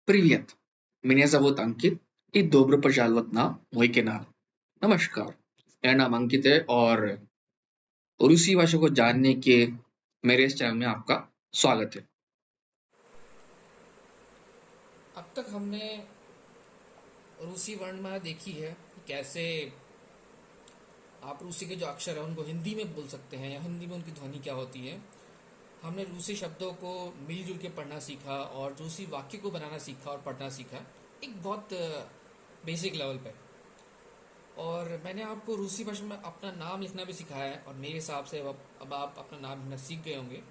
Привет, меня зовут अंकित и добро пожаловать на мой канал। नमस्कार, मेरा नाम अंकित है और रूसी भाषा को जानने के मेरे इस चैनल में आपका स्वागत है। अब तक हमने रूसी वर्णमाला देखी है कि कैसे आप रूसी के जो अक्षर हैं उनको हिंदी में बोल सकते हैं या हिंदी में उनकी ध्वनि क्या होती है। हमने रूसी शब्दों को मिलजुल के पढ़ना सीखा और रूसी वाक्य को बनाना सीखा और पढ़ना सीखा, एक बहुत बेसिक लेवल पे। और मैंने आपको रूसी भाषा में अपना नाम लिखना भी सिखाया है और मेरे हिसाब से अब आप अपना नाम लिखना सीख गए होंगे।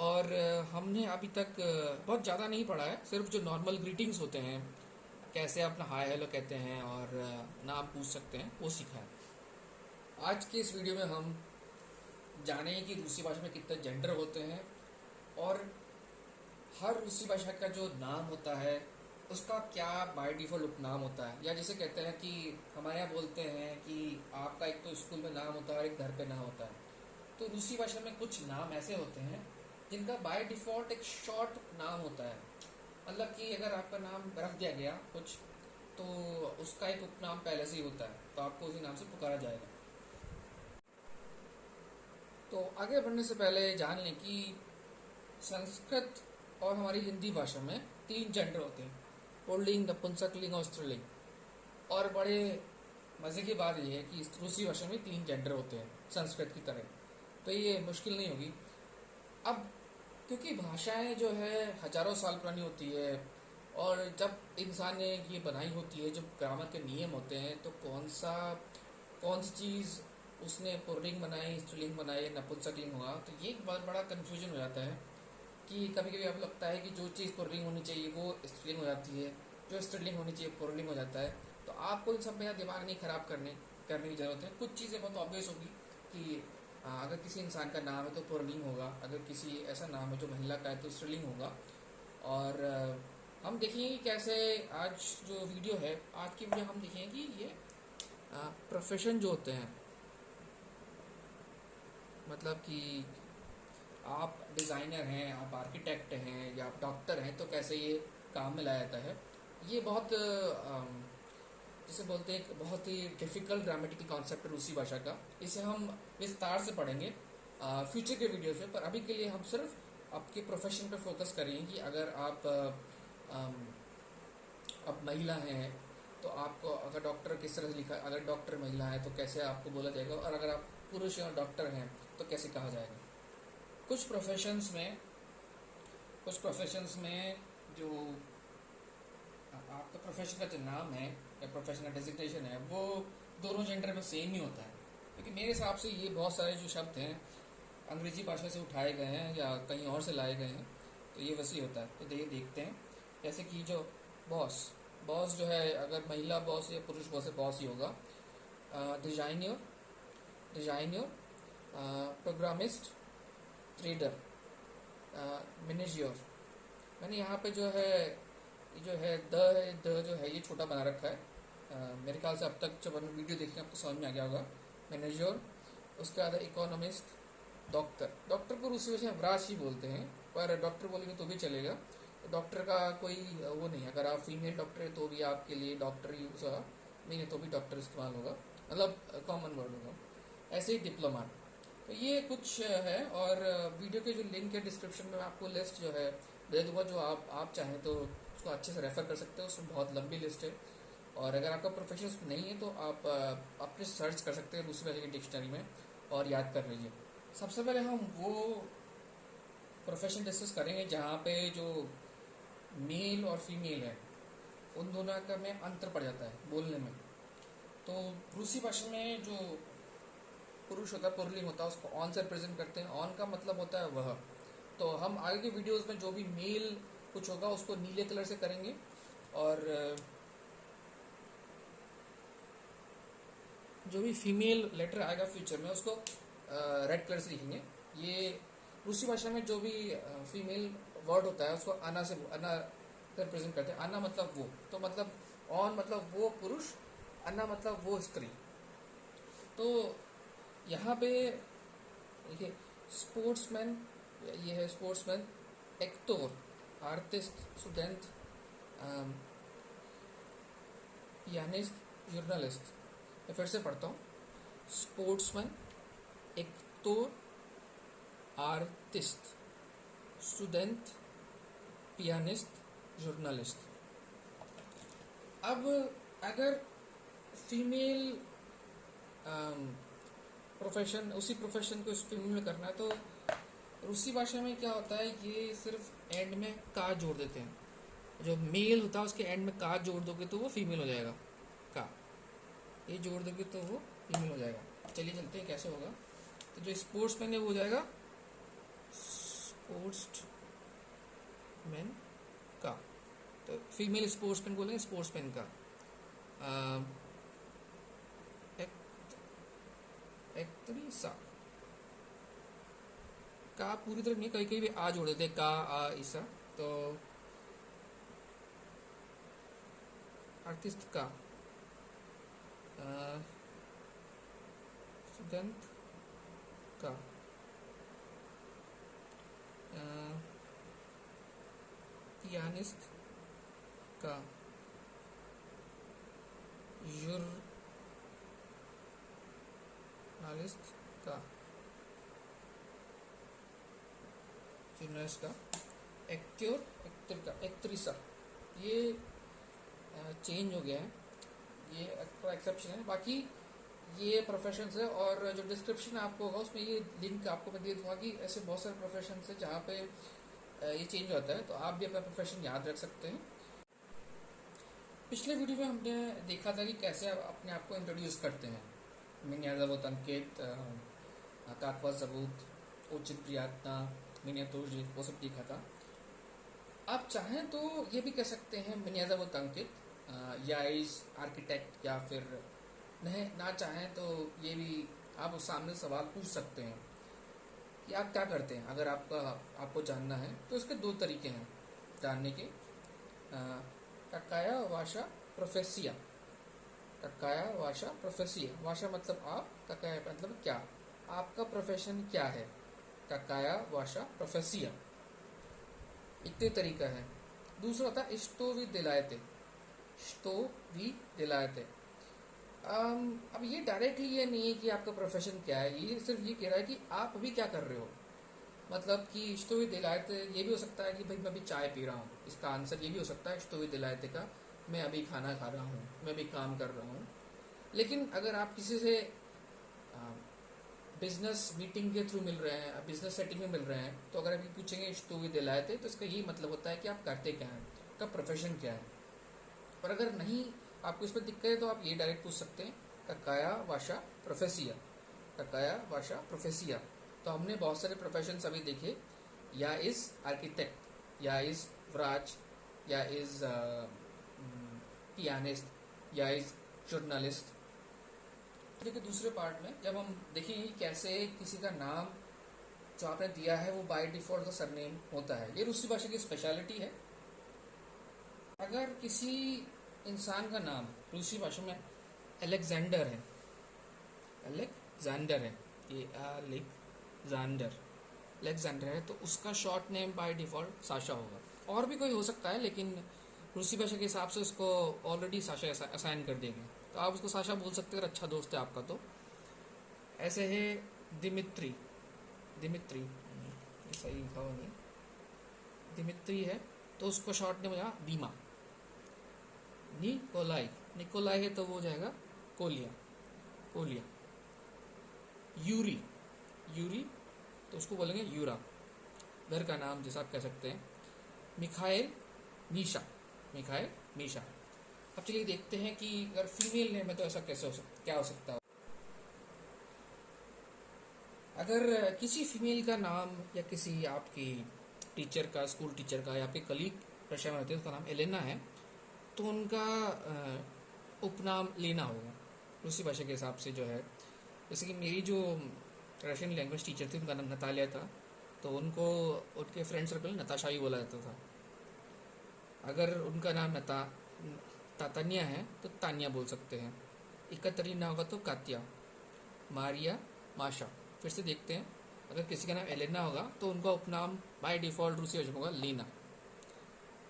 और हमने अभी तक बहुत ज़्यादा नहीं पढ़ा है, सिर्फ जो नॉर्मल ग्रीटिंग्स होते हैं, कैसे अपना हाय हेलो कहते हैं और नाम पूछ सकते हैं, वो सीखा है। आज के इस वीडियो में हम जानेंगे कि रूसी भाषा में कितने जेंडर होते हैं और हर रूसी भाषा का जो नाम होता है उसका क्या बाय डिफॉल्ट उपनाम होता है, या जिसे कहते हैं कि हमारे यहाँ बोलते हैं कि आपका एक तो स्कूल में नाम होता है और एक घर पे नाम होता है। तो रूसी भाषा में कुछ नाम ऐसे होते हैं जिनका बाय डिफॉल्ट एक शॉर्ट नाम होता है। मतलब कि अगर आपका नाम रख दिया गया कुछ, तो उसका एक उपनाम पहले से ही होता है, तो आपको उसी नाम से पुकारा जाएगा। तो आगे बढ़ने से पहले जान लें कि संस्कृत और हमारी हिंदी भाषा में तीन जेंडर होते हैं, पुल्लिंग, नपुंसकलिंग और स्त्रीलिंग। और बड़े मज़े की बात यह है कि इस रूसी भाषा में तीन जेंडर होते हैं संस्कृत की तरह, तो ये मुश्किल नहीं होगी। अब क्योंकि भाषाएं जो है हजारों साल पुरानी होती है, और जब इंसान ने ये बनाई होती है, जब ग्रामर के नियम होते हैं, तो कौन सी चीज़ उसने पुल्लिंग बनाई, स्त्रीलिंग बनाई, नपुंसकलिंग हुआ, तो ये एक बहुत बड़ा कन्फ्यूजन हो जाता है कि कभी कभी आपको लगता है कि जो चीज़ पुल्लिंग होनी चाहिए वो स्त्रीलिंग हो जाती है, जो स्त्रीलिंग होनी चाहिए पुल्लिंग हो जाता है। तो आपको इन सब में दिमाग नहीं खराब करने की ज़रूरत है। कुछ चीज़ें बहुत ऑब्वियस होगी कि अगर किसी इंसान का नाम है तो पुल्लिंग होगा, अगर किसी ऐसा नाम है जो महिला का है तो स्त्रीलिंग होगा। और हम देखेंगे कि कैसे आज जो वीडियो है, आज की वीडियो हम देखेंगे कि ये प्रोफेशन जो होते हैं, मतलब कि आप डिज़ाइनर हैं, आप आर्किटेक्ट हैं या आप डॉक्टर हैं, तो कैसे ये काम में लाया जाता है। ये बहुत जिसे बोलते हैं एक बहुत ही डिफ़िकल्ट ग्रामेटिकल कॉन्सेप्ट है रूसी भाषा का। इसे हम विस्तार से पढ़ेंगे फ्यूचर के वीडियोस में, पर अभी के लिए हम सिर्फ आपके प्रोफेशन पे फोकस करेंगे कि अगर आप अब महिला हैं तो आपको, अगर डॉक्टर किस तरह से लिखा, अगर डॉक्टर महिला है तो कैसे आपको बोला जाएगा, और अगर आप पुरुष हैं और डॉक्टर हैं तो कैसे कहा जाएगा। कुछ प्रोफेशंस में कुछ प्रोफेशंस में जो आपका प्रोफेशन का जो नाम है या प्रोफेशन का डेजिग्नेशन है, वो दोनों जेंडर में सेम ही होता है। क्योंकि मेरे हिसाब से ये बहुत सारे जो शब्द हैं अंग्रेजी भाषा से उठाए गए हैं या कहीं और से लाए गए हैं, तो ये वैसे ही होता है। तो देखते हैं, जैसे कि जो बॉस बॉस जो है, अगर महिला बॉस या पुरुष बॉस है, बॉस ही होगा। Designer designer programmist, trader, manager. मैंने यहाँ पे जो है, ये जो है द जो है ये छोटा बना रखा है। मेरे ख्याल से अब तक जब हम वीडियो देखेंगे आपको समझ में आ गया होगा। मैनेजर, उसके बाद इकोनॉमिस्ट, डॉक्टर। डॉक्टर को रूसी भाषा में व्राच ही बोलते हैं, पर डॉक्टर बोलेंगे तो भी चलेगा। डॉक्टर का कोई वो नहीं है, अगर आप फीमेल डॉक्टर है तो भी आपके लिए डॉक्टर यूज होगा, नहीं है तो भी डॉक्टर इस्तेमाल होगा, मतलब कॉमन वर्ड होगा। ऐसे ही डिप्लोमा। तो ये कुछ है, और वीडियो के जो लिंक है डिस्क्रिप्शन में आपको लिस्ट जो है दे दूंगा, जो आप चाहें तो उसको अच्छे से रेफर कर सकते हो, उसमें बहुत लंबी लिस्ट है। और अगर आपका प्रोफेशन उसमें नहीं है तो आप अपने सर्च कर सकते हैं रूसी भाषा की डिक्शनरी में और याद कर लीजिए। सबसे पहले हम वो प्रोफेशन डिस्कस करेंगे जहाँ पे जो मेल और फीमेल है उन दोनों का में अंतर पड़ जाता है बोलने में। तो रूसी भाषा में जो पुरुष होता है, पुल्लिंग होता है, उसको ऑन से रिप्रेजेंट करते हैं। ऑन का मतलब होता है वह। तो हम आगे के वीडियोस में जो भी मेल कुछ होगा उसको नीले कलर से करेंगे, और जो भी फीमेल लेटर आएगा फ्यूचर में उसको रेड कलर से लिखेंगे। ये रूसी भाषा में जो भी फीमेल वर्ड होता है उसको अना रिप्रेजेंट करते हैं। अना मतलब वो, तो मतलब ऑन मतलब वो पुरुष, अना मतलब वो स्त्री। तो यहाँ पे देखिए, स्पोर्ट्समैन, ये है sportsman, actor, artist, student, pianist, journalist. मैं फिर से पढ़ता हूँ। Sportsman, actor, artist, student, pianist, journalist. अब अगर फीमेल प्रोफेशन, उसी प्रोफेशन को इस फीमेल में करना है तो रूसी भाषा में क्या होता है, ये सिर्फ एंड में का जोड़ देते हैं। जो मेल होता है उसके एंड में का जोड़ दोगे तो वो फीमेल हो जाएगा। का ये जोड़ दोगे तो वो फीमेल हो जाएगा। चलिए चलते हैं कैसे होगा। तो जो स्पोर्ट्स मैन है वो हो जाएगा स्पोर्ट्स मैन का। तो फीमेल स्पोर्ट्समैन बोलेंगे स्पोर्ट्समैन का। एक्ट्रेसा का पूरी तरह नहीं, कहीं कहीं भी आ जोड़ देते हैं, का आ ईसा। तो आर्टिस्ट का, स्टूडेंट का, पियानिस्ट का, जर्नलिस्ट का, जर्नलिस्ट का, एक्टर, एक्टर का, एक्ट्रेसा। ये चेंज हो गया है, ये एक्सेप्शन है। बाकी ये प्रोफेशंस है, और जो डिस्क्रिप्शन आपको होगा उसमें ये लिंक आपको मैं दे दूंगा कि ऐसे बहुत सारे प्रोफेशंस है जहाँ पे ये चेंज होता है, तो आप भी अपना प्रोफेशन याद रख सकते हैं। पिछले वीडियो में हमने देखा था कि कैसे आप अपने आप को इंट्रोड्यूस करते हैं। मैंने ज़बूत अंकित, काकवा ज़बूत, उचित प्रियातना, मैंने तो वो सब देखा था। आप चाहें तो ये भी कह सकते हैं मैंने ज़बूत अंकित, या इज आर्किटेक्ट, या फिर नहीं ना चाहें तो ये भी आप उस सामने सवाल पूछ सकते हैं कि आप क्या करते हैं। अगर आपको जानना है तो इसके दो तरीके हैं जानने के। ककाया वाशा प्रोफेसिया। ककाया वाशा प्रोफेसिया, वाशा मतलब आप, ककाया मतलब क्या, आपका प्रोफेशन क्या है। ककाया वाशा प्रोफेसिया एक तरीका है। दूसरा होता है इस्तो भी दिलायते। इस्तो भी दिलायते। अब ये डायरेक्टली ये नहीं है कि आपका प्रोफेशन क्या है, ये सिर्फ ये कह रहा है कि आप अभी क्या कर रहे हो। मतलब कि इस्तो भी दिलायते ये भी हो सकता है कि भाई मैं अभी चाय पी रहा हूँ, इसका आंसर ये भी हो सकता है इस्तो भी दिलायते का मैं अभी खाना खा रहा हूँ, मैं अभी काम कर रहा हूँ। लेकिन अगर आप किसी से बिजनेस मीटिंग के थ्रू मिल रहे हैं, बिजनेस सेटिंग में मिल रहे हैं, तो अगर अभी पूछेंगे इस्तो भी दिलायते तो इसका यही मतलब होता है कि आप करते क्या हैं, आपका प्रोफेशन क्या है। और अगर नहीं आपको इसमें दिक्कत है तो आप ये डायरेक्ट पूछ सकते हैं ककाया वाशा प्रोफेसिया। ककाया वाशा प्रोफेसिया। तो हमने बहुत सारे प्रोफेशन अभी देखे, या इज आर्किटेक्ट, या इज व्राज, या इज पियानिस्ट, या इज जर्नलिस्ट। देखिए दूसरे पार्ट में जब हम देखेंगे कैसे किसी का नाम जो आपने दिया है वो बाय डिफॉल्ट का सरनेम होता है। ये रूसी भाषा की स्पेशलिटी है। अगर किसी इंसान का नाम रूसी भाषा में अलेक्जेंडर है, अलेक्जेंडर है, ये अलेक्जेंडर है, तो उसका short name by default Sasha होगा। और भी कोई हो सकता है, लेकिन रूसी भाषा के हिसाब से उसको ऑलरेडी साशा असाइन कर देंगे, तो आप उसको साशा बोल सकते हैं अगर अच्छा दोस्त है आपका तो। ऐसे है दिमित्री। दिमित्री ये सही लिखा हुआ नहीं, दिमित्री है तो उसको शॉर्ट नेम हो जाएगा दीमा। निकोलाई, निकोलाई है तो वो हो जाएगा कोलिया, कोलिया। यूरी, यूरी तो उसको बोलेंगे यूरा, घर का नाम जैसा आप कह सकते हैं। Mikhail, Misha, Mikhail, Misha. अब चलिए देखते हैं कि अगर फीमेल नेम है तो ऐसा कैसे हो सकता, क्या हो सकता है। अगर किसी फीमेल का नाम या किसी आपकी टीचर का, स्कूल टीचर का, या आपके कलीग रशिया में रहते हैं उसका नाम एलेना है, तो उनका उपनाम लेना होगा रूसी भाषा के हिसाब से जो है। जैसे कि मेरी जो रशियन लैंग्वेज टीचर थी उनका नाम नतालिया था, तो उनको उनके फ्रेंड सर्कल नताशा ही बोला जाता था। अगर उनका नाम तातानिया है तो तानिया बोल सकते हैं। इकतरीना होगा तो कातिया, मारिया, माशा। फिर से देखते हैं, अगर किसी का नाम एलेना होगा तो उनका उपनाम बाय डिफॉल्ट रूसी भाषा में होगा लीना।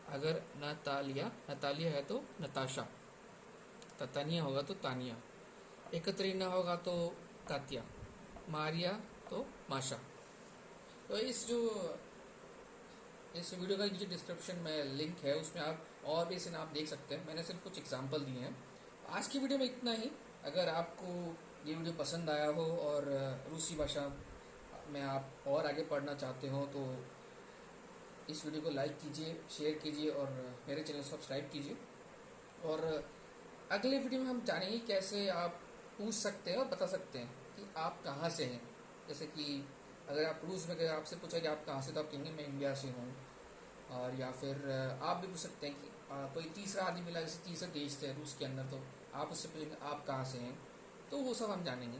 अगर नतालिया नतालिया है तो नताशा, ततानिया होगा तो तानिया, एकत्रीना होगा तो कात्या, मारिया तो माशा। तो इस वीडियो का नीचे डिस्क्रिप्शन में लिंक है, उसमें आप और भी इसे आप देख सकते हैं। मैंने सिर्फ कुछ एग्जांपल दिए हैं। आज की वीडियो में इतना ही। अगर आपको ये वीडियो पसंद आया हो और रूसी भाषा में आप और आगे पढ़ना चाहते हो तो इस वीडियो को लाइक कीजिए, शेयर कीजिए और मेरे चैनल को सब्सक्राइब कीजिए। और अगले वीडियो में हम जानेंगे कैसे आप पूछ सकते हैं और बता सकते हैं कि आप कहाँ से हैं। जैसे कि अगर आप रूस में गए, आपसे पूछा कि आप कहाँ से, तो आप कहेंगे मैं इंडिया से हूँ। और या फिर आप भी पूछ सकते हैं कि कोई तीसरा आदमी मिला, जैसे तीसरे देश से रूस के अंदर, तो आप उससे पूछेंगे आप कहाँ से हैं। तो वो सब हम जानेंगे।